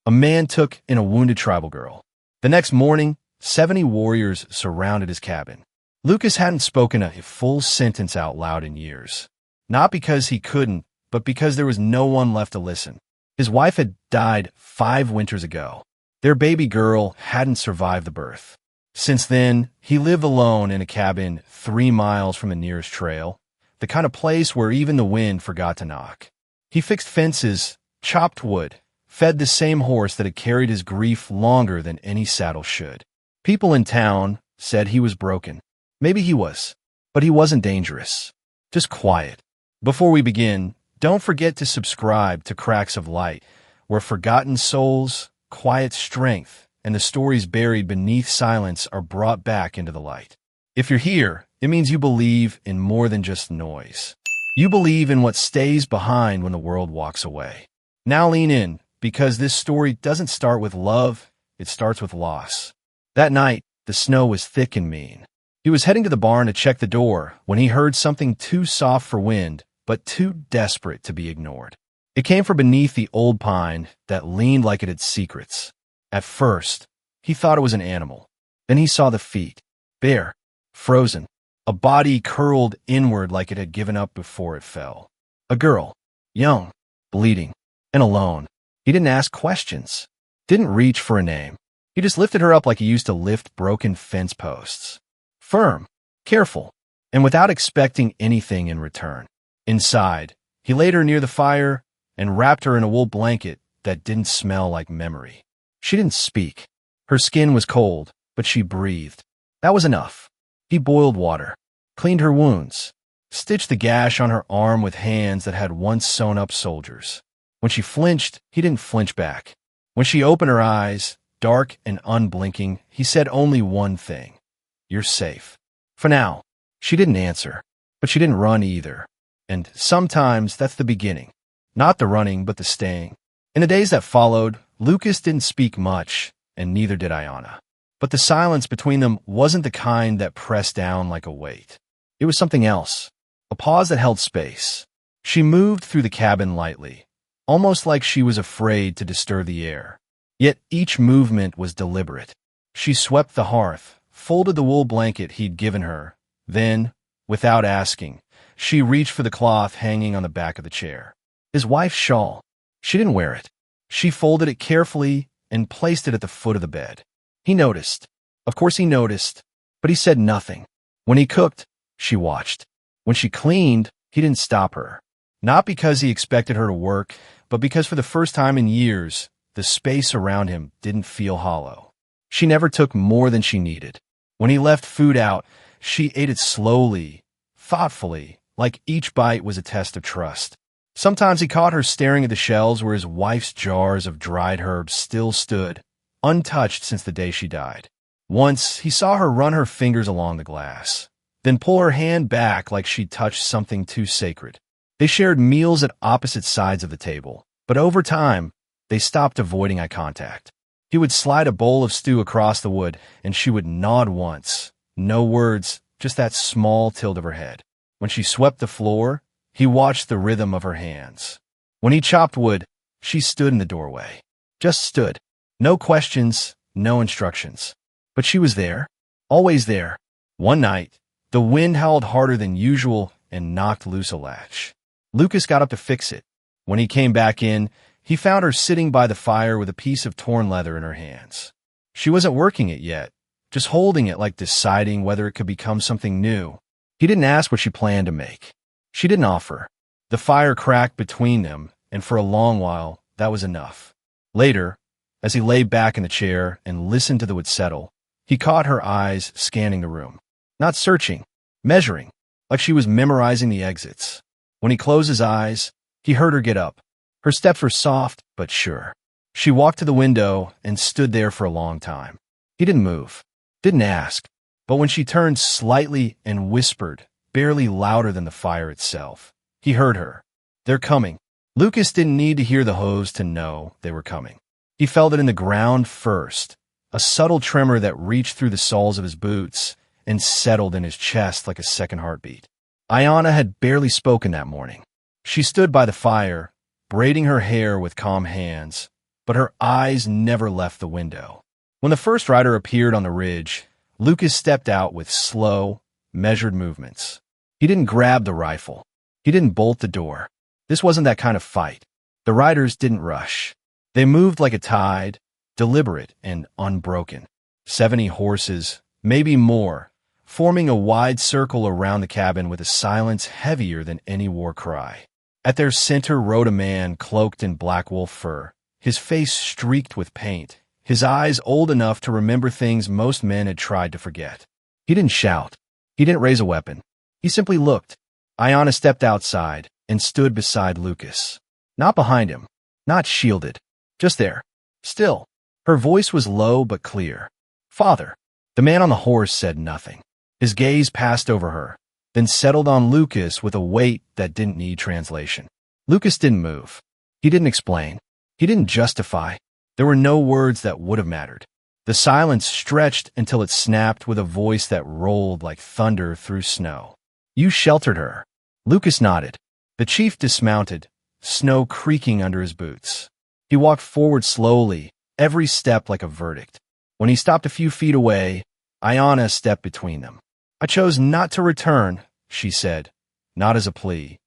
A man took in a wounded tribal girl. The next morning, 70 warriors surrounded his cabin. Lucas hadn't spoken a full sentence out loud in years. Not because he couldn't, but because there was no one left to listen. His wife had died 5 winters ago. Their baby girl hadn't survived the birth. Since then, he lived alone in a cabin 3 miles from the nearest trail, the kind of place where even the wind forgot to knock. He fixed fences, chopped wood, fed the same horse that had carried his grief longer than any saddle should. People in town said he was broken. Maybe he was, but he wasn't dangerous. Just quiet. Before we begin, don't forget to subscribe to Cracks of Light, where forgotten souls, quiet strength, and the stories buried beneath silence are brought back into the light. If you're here, it means you believe in more than just noise. You believe in what stays behind when the world walks away. Now lean in, because this story doesn't start with love, it starts with loss. That night, the snow was thick and mean. He was heading to the barn to check the door when he heard something too soft for wind, but too desperate to be ignored. It came from beneath the old pine that leaned like it had secrets. At first, he thought it was an animal. Then he saw the feet, bare, frozen, a body curled inward like it had given up before it fell. A girl, young, bleeding, and alone. He didn't ask questions, didn't reach for a name. He just lifted her up like he used to lift broken fence posts. Firm, careful, and without expecting anything in return. Inside, he laid her near the fire and wrapped her in a wool blanket that didn't smell like memory. She didn't speak. Her skin was cold, but she breathed. That was enough. He boiled water, cleaned her wounds, stitched the gash on her arm with hands that had once sewn up soldiers. When she flinched, he didn't flinch back. When she opened her eyes, dark and unblinking, he said only one thing. You're safe. For now. She didn't answer, but she didn't run either. And sometimes that's the beginning. Not the running, but the staying. In the days that followed, Lucas didn't speak much, and neither did Ayana. But the silence between them wasn't the kind that pressed down like a weight. It was something else. A pause that held space. She moved through the cabin lightly, almost like she was afraid to disturb the air. Yet each movement was deliberate. She swept the hearth, folded the wool blanket he'd given her. Then, without asking, she reached for the cloth hanging on the back of the chair. His wife's shawl. She didn't wear it. She folded it carefully and placed it at the foot of the bed. He noticed. Of course he noticed, but he said nothing. When he cooked, she watched. When she cleaned, he didn't stop her. Not because he expected her to work, but because for the first time in years, the space around him didn't feel hollow. She never took more than she needed. When he left food out, she ate it slowly, thoughtfully, like each bite was a test of trust. Sometimes he caught her staring at the shelves where his wife's jars of dried herbs still stood, untouched since the day she died. Once, he saw her run her fingers along the glass, then pull her hand back like she'd touched something too sacred. They shared meals at opposite sides of the table, but over time, they stopped avoiding eye contact. He would slide a bowl of stew across the wood, and she would nod once. No words, just that small tilt of her head. When she swept the floor, he watched the rhythm of her hands. When he chopped wood, she stood in the doorway. Just stood. No questions, no instructions. But she was there, always there. One night, the wind howled harder than usual and knocked loose a latch. Lucas got up to fix it. When he came back in, he found her sitting by the fire with a piece of torn leather in her hands. She wasn't working it yet, just holding it like deciding whether it could become something new. He didn't ask what she planned to make. She didn't offer. The fire cracked between them, and for a long while, that was enough. Later, as he lay back in the chair and listened to the wood settle, he caught her eyes scanning the room. Not searching, measuring, like she was memorizing the exits. When he closed his eyes, he heard her get up. Her steps were soft, but sure. She walked to the window and stood there for a long time. He didn't move, didn't ask, but when she turned slightly and whispered, barely louder than the fire itself, he heard her. They're coming. Lucas didn't need to hear the hose to know they were coming. He felt it in the ground first, a subtle tremor that reached through the soles of his boots and settled in his chest like a second heartbeat. Ayana had barely spoken that morning. She stood by the fire, braiding her hair with calm hands, but her eyes never left the window. When the first rider appeared on the ridge, Lucas stepped out with slow, measured movements. He didn't grab the rifle. He didn't bolt the door. This wasn't that kind of fight. The riders didn't rush. They moved like a tide, deliberate and unbroken. 70 horses, maybe more, forming a wide circle around the cabin with a silence heavier than any war cry. At their center rode a man cloaked in black wolf fur, his face streaked with paint, his eyes old enough to remember things most men had tried to forget. He didn't shout. He didn't raise a weapon. He simply looked. Ayana stepped outside and stood beside Lucas. Not behind him, not shielded, just there, still. Her voice was low but clear. "Father." The man on the horse said nothing. His gaze passed over her, then settled on Lucas with a weight that didn't need translation. Lucas didn't move. He didn't explain. He didn't justify. There were no words that would have mattered. The silence stretched until it snapped with a voice that rolled like thunder through snow. "You sheltered her." Lucas nodded. The chief dismounted, snow creaking under his boots. He walked forward slowly, every step like a verdict. When he stopped a few feet away, Ayana stepped between them. "I chose not to return," she said, not as a plea,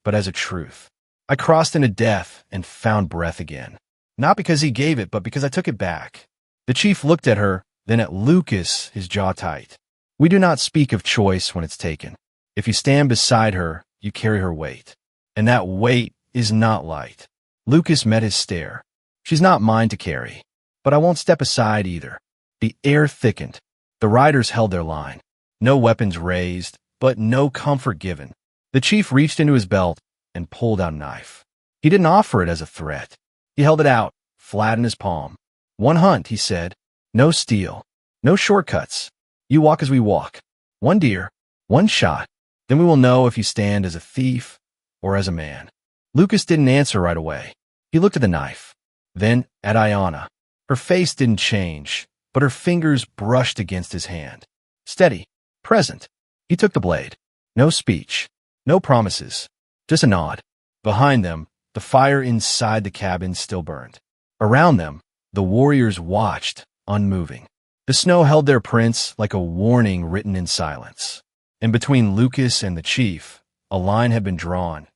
but as a truth. "I crossed into death and found breath again. Not because he gave it, but because I took it back." The chief looked at her, then at Lucas, his jaw tight. "We do not speak of choice when it's taken. If you stand beside her, you carry her weight. And that weight is not light." Lucas met his stare. "She's not mine to carry. But I won't step aside either." The air thickened. The riders held their line. No weapons raised, but no comfort given. The chief reached into his belt and pulled out a knife. He didn't offer it as a threat. He held it out, flat in his palm. "One hunt," he said. "No steal. No shortcuts. You walk as we walk. One deer, one shot. Then we will know if you stand as a thief or as a man." Lucas didn't answer right away. He looked at the knife, then at Ayana. Her face didn't change, but her fingers brushed against his hand. Steady, present. He took the blade. No speech, no promises, just a nod. Behind them, the fire inside the cabin still burned. Around them, the warriors watched, unmoving. The snow held their prints like a warning written in silence. And between Lucas and the chief, a line had been drawn,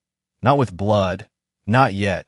not with blood, not yet,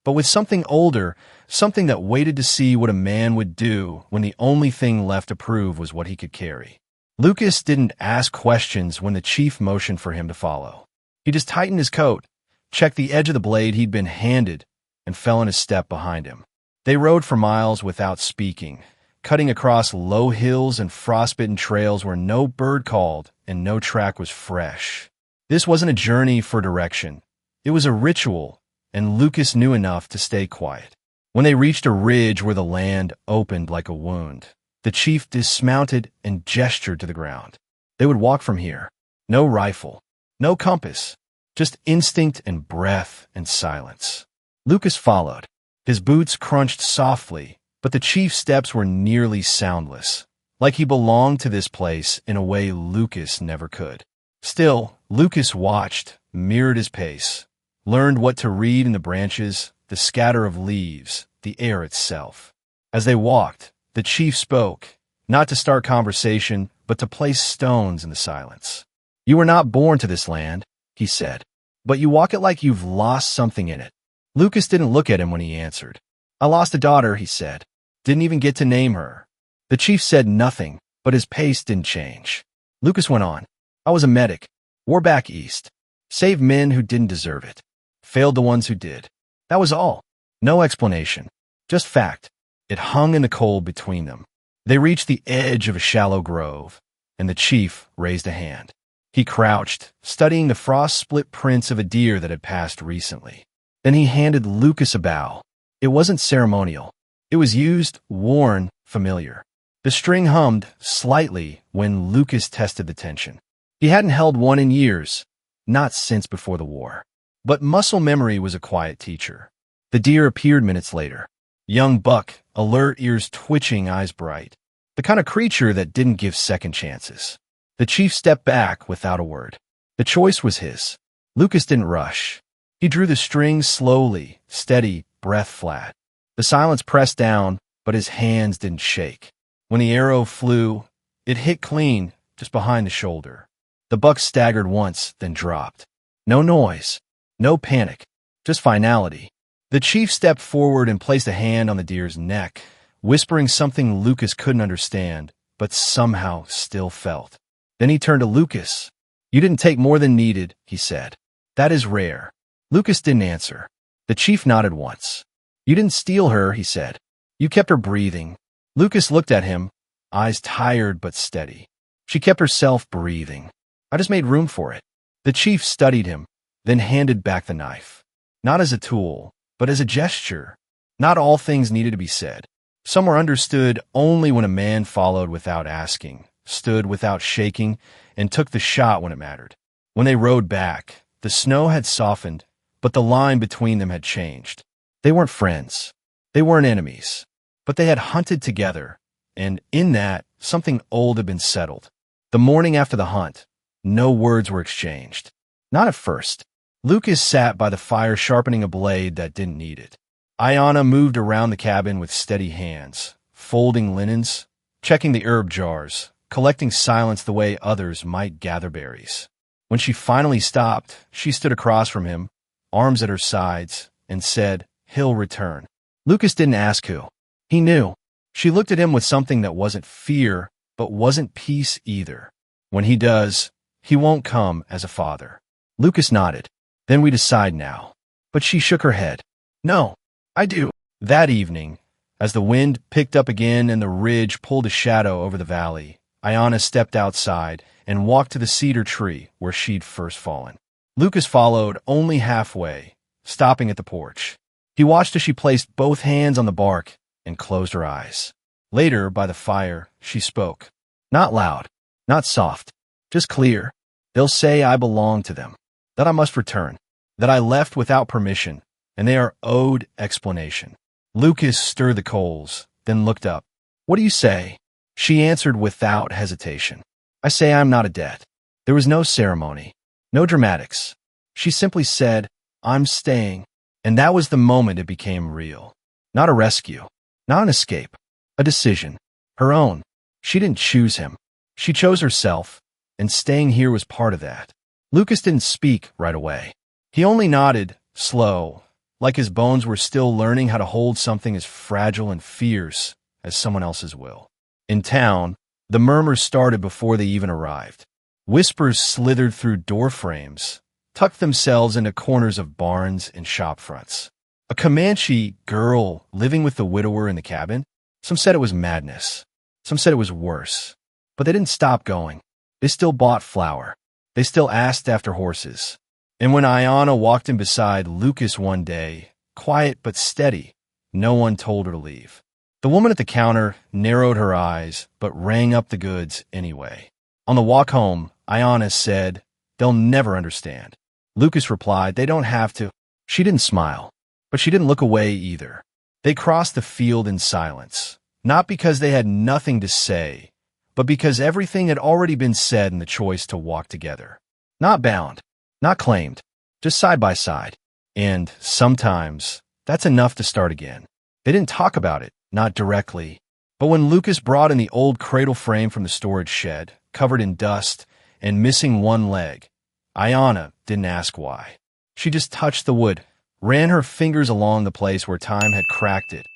but with something older, something that waited to see what a man would do when the only thing left to prove was what he could carry. Lucas didn't ask questions when the chief motioned for him to follow. He just tightened his coat, checked the edge of the blade he'd been handed, and fell in a step behind him. They rode for miles without speaking, cutting across low hills and frostbitten trails where no bird called and no track was fresh. This wasn't a journey for direction. It was a ritual, and Lucas knew enough to stay quiet. When they reached a ridge where the land opened like a wound, the chief dismounted and gestured to the ground. They would walk from here. No rifle, no compass, just instinct and breath and silence. Lucas followed. His boots crunched softly, but the chief's steps were nearly soundless, like he belonged to this place in a way Lucas never could. Still, Lucas watched, mirrored his pace, learned what to read in the branches, the scatter of leaves, the air itself. As they walked, the chief spoke, not to start conversation, but to place stones in the silence. "You were not born to this land," he said, "but you walk it like you've lost something in it." Lucas didn't look at him when he answered. "I lost a daughter," he said. "Didn't even get to name her." The chief said nothing, but his pace didn't change. Lucas went on. "I was a medic, war back east, saved men who didn't deserve it, failed the ones who did. That was all. No explanation, just fact." It hung in the cold between them. They reached the edge of a shallow grove, and the chief raised a hand. He crouched, studying the frost-split prints of a deer that had passed recently. Then he handed Lucas a bow. It wasn't ceremonial. It was used, worn, familiar. The string hummed slightly when Lucas tested the tension. He hadn't held one in years, not since before the war. But muscle memory was a quiet teacher. The deer appeared minutes later. Young buck, alert, ears twitching, eyes bright. The kind of creature that didn't give second chances. The chief stepped back without a word. The choice was his. Lucas didn't rush. He drew the string slowly, steady, breath flat. The silence pressed down, but his hands didn't shake. When the arrow flew, it hit clean, just behind the shoulder. The buck staggered once, then dropped. No noise, no panic, just finality. The chief stepped forward and placed a hand on the deer's neck, whispering something Lucas couldn't understand, but somehow still felt. Then he turned to Lucas. "You didn't take more than needed," he said. "That is rare." Lucas didn't answer. The chief nodded once. "You didn't steal her," he said. "You kept her breathing." Lucas looked at him, eyes tired but steady. "She kept herself breathing. I just made room for it." The chief studied him, then handed back the knife. Not as a tool, but as a gesture. Not all things needed to be said. Some were understood only when a man followed without asking, stood without shaking, and took the shot when it mattered. When they rode back, the snow had softened, but the line between them had changed. They weren't friends. They weren't enemies. But they had hunted together, and in that, something old had been settled. The morning after the hunt, no words were exchanged. Not at first. Lucas sat by the fire sharpening a blade that didn't need it. Ayana moved around the cabin with steady hands, folding linens, checking the herb jars, collecting silence the way others might gather berries. When she finally stopped, she stood across from him, arms at her sides, and said, "He'll return." Lucas didn't ask who. He knew. She looked at him with something that wasn't fear, but wasn't peace either. "When he does, he won't come as a father." Lucas nodded. "Then we decide now." But she shook her head. "No, I do." That evening, as the wind picked up again and the ridge pulled a shadow over the valley, Ayana stepped outside and walked to the cedar tree where she'd first fallen. Lucas followed only halfway, stopping at the porch. He watched as she placed both hands on the bark and closed her eyes. Later, by the fire, she spoke. Not loud, not soft, just clear. "They'll say I belong to them, that I must return, that I left without permission, and they are owed explanation." Lucas stirred the coals, then looked up. "What do you say?" She answered without hesitation. "I say I'm not a debt." There was no ceremony, no dramatics. She simply said, "I'm staying." And that was the moment it became real. Not a rescue, not an escape, a decision. Her own. She didn't choose him. She chose herself, and staying here was part of that. Lucas didn't speak right away. He only nodded, slow, like his bones were still learning how to hold something as fragile and fierce as someone else's will. In town, the murmurs started before they even arrived. Whispers slithered through door frames, tucked themselves into corners of barns and shop fronts. A Comanche girl living with the widower in the cabin? Some said it was madness. Some said it was worse. But they didn't stop going. They still bought flour. They still asked after horses. And when Ayana walked in beside Lucas one day, quiet but steady, no one told her to leave. The woman at the counter narrowed her eyes, but rang up the goods anyway. On the walk home, Ayana said, "They'll never understand." Lucas replied, "They don't have to." She didn't smile, but she didn't look away either. They crossed the field in silence, not because they had nothing to say, but because everything had already been said in the choice to walk together. Not bound, not claimed, just side by side. And sometimes that's enough to start again. They didn't talk about it, not directly. But when Lucas brought in the old cradle frame from the storage shed, covered in dust and missing one leg, Ayana didn't ask why. She just touched the wood, ran her fingers along the place where time had cracked it,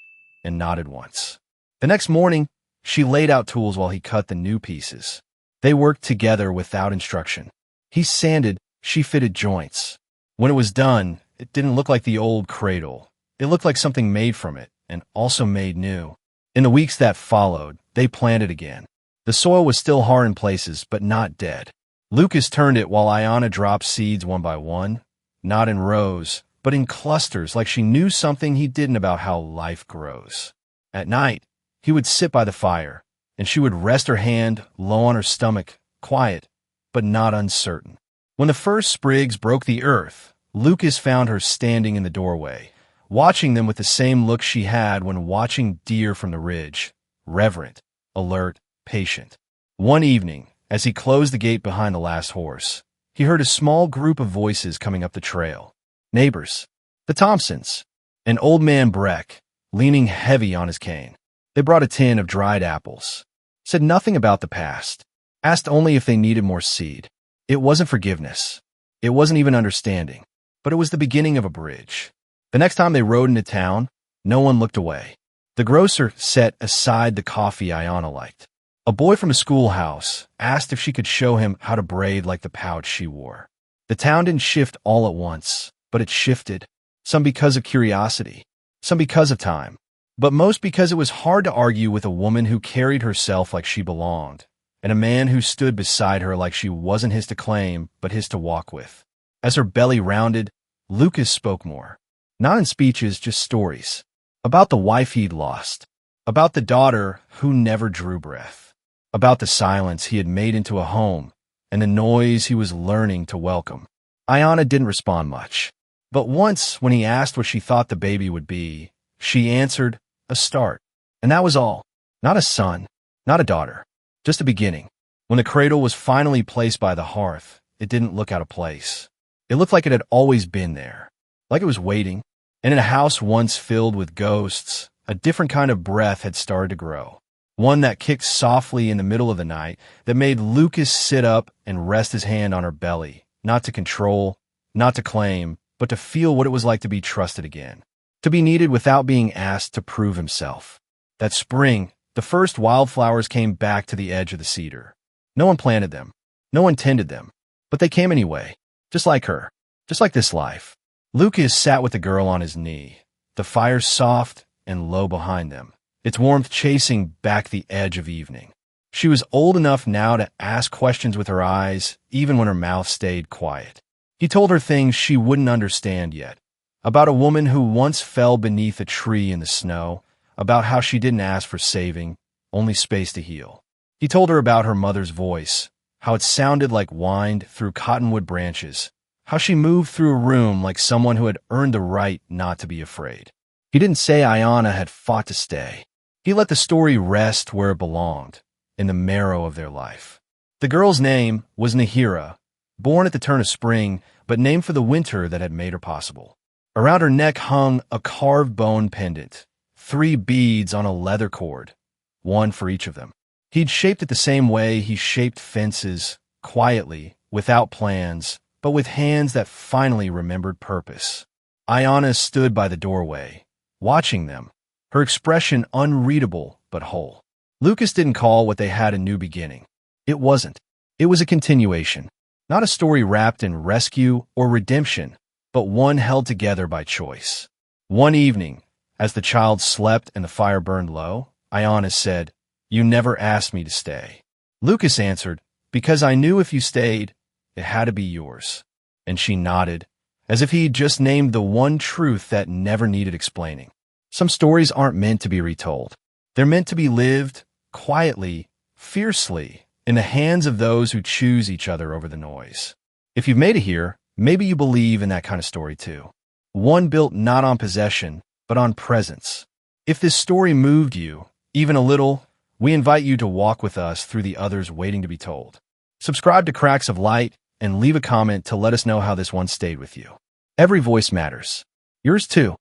and nodded once. The next morning, she laid out tools while he cut the new pieces. They worked together without instruction. He sanded, she fitted joints. When it was done, it didn't look like the old cradle. It looked like something made from it, and also made new. In the weeks that followed, they planted again. The soil was still hard in places, but not dead. Lucas turned it while Ayana dropped seeds one by one, not in rows, but in clusters, like she knew something he didn't about how life grows. At night, he would sit by the fire, and she would rest her hand low on her stomach, quiet, but not uncertain. When the first sprigs broke the earth, Lucas found her standing in the doorway, watching them with the same look she had when watching deer from the ridge, reverent, alert, patient. One evening, as he closed the gate behind the last horse, he heard a small group of voices coming up the trail. Neighbors. The Thompsons. And old man Breck, leaning heavy on his cane. They brought a tin of dried apples. Said nothing about the past. Asked only if they needed more seed. It wasn't forgiveness. It wasn't even understanding. But it was the beginning of a bridge. The next time they rode into town, no one looked away. The grocer set aside the coffee Ayana liked. A boy from a schoolhouse asked if she could show him how to braid like the pouch she wore. The town didn't shift all at once, but it shifted. Some because of curiosity, some because of time, but most because it was hard to argue with a woman who carried herself like she belonged, and a man who stood beside her like she wasn't his to claim, but his to walk with. As her belly rounded, Lucas spoke more. Not in speeches, just stories. About the wife he'd lost. About the daughter who never drew breath. About the silence he had made into a home, and the noise he was learning to welcome. Ayana didn't respond much. But once, when he asked what she thought the baby would be, she answered, a start. And that was all. Not a son, not a daughter. Just a beginning. When the cradle was finally placed by the hearth, it didn't look out of place. It looked like it had always been there. Like it was waiting. And in a house once filled with ghosts, a different kind of breath had started to grow. One that kicked softly in the middle of the night, that made Lucas sit up and rest his hand on her belly, not to control, not to claim, but to feel what it was like to be trusted again, to be needed without being asked to prove himself. That spring, the first wildflowers came back to the edge of the cedar. No one planted them, no one tended them, but they came anyway, just like her, just like this life. Lucas sat with the girl on his knee, the fire soft and low behind them, its warmth chasing back the edge of evening. She was old enough now to ask questions with her eyes, even when her mouth stayed quiet. He told her things she wouldn't understand yet, about a woman who once fell beneath a tree in the snow, about how she didn't ask for saving, only space to heal. He told her about her mother's voice, how it sounded like wind through cottonwood branches, how she moved through a room like someone who had earned the right not to be afraid. He didn't say Ayana had fought to stay. He let the story rest where it belonged, in the marrow of their life. The girl's name was Nahira, born at the turn of spring, but named for the winter that had made her possible. Around her neck hung a carved bone pendant, 3 beads on a leather cord, one for each of them. He'd shaped it the same way he shaped fences, quietly, without plans, but with hands that finally remembered purpose. Ayana stood by the doorway, watching them, her expression unreadable but whole. Lucas didn't call what they had a new beginning. It wasn't. It was a continuation. Not a story wrapped in rescue or redemption, but one held together by choice. One evening, as the child slept and the fire burned low, Ayana said, "You never asked me to stay." Lucas answered, "Because I knew if you stayed, it had to be yours." And she nodded, as if he'd just named the one truth that never needed explaining. Some stories aren't meant to be retold. They're meant to be lived, quietly, fiercely, in the hands of those who choose each other over the noise. If you've made it here, maybe you believe in that kind of story too. One built not on possession, but on presence. If this story moved you, even a little, we invite you to walk with us through the others waiting to be told. Subscribe to Cracks of Light and leave a comment to let us know how this one stayed with you. Every voice matters. Yours too.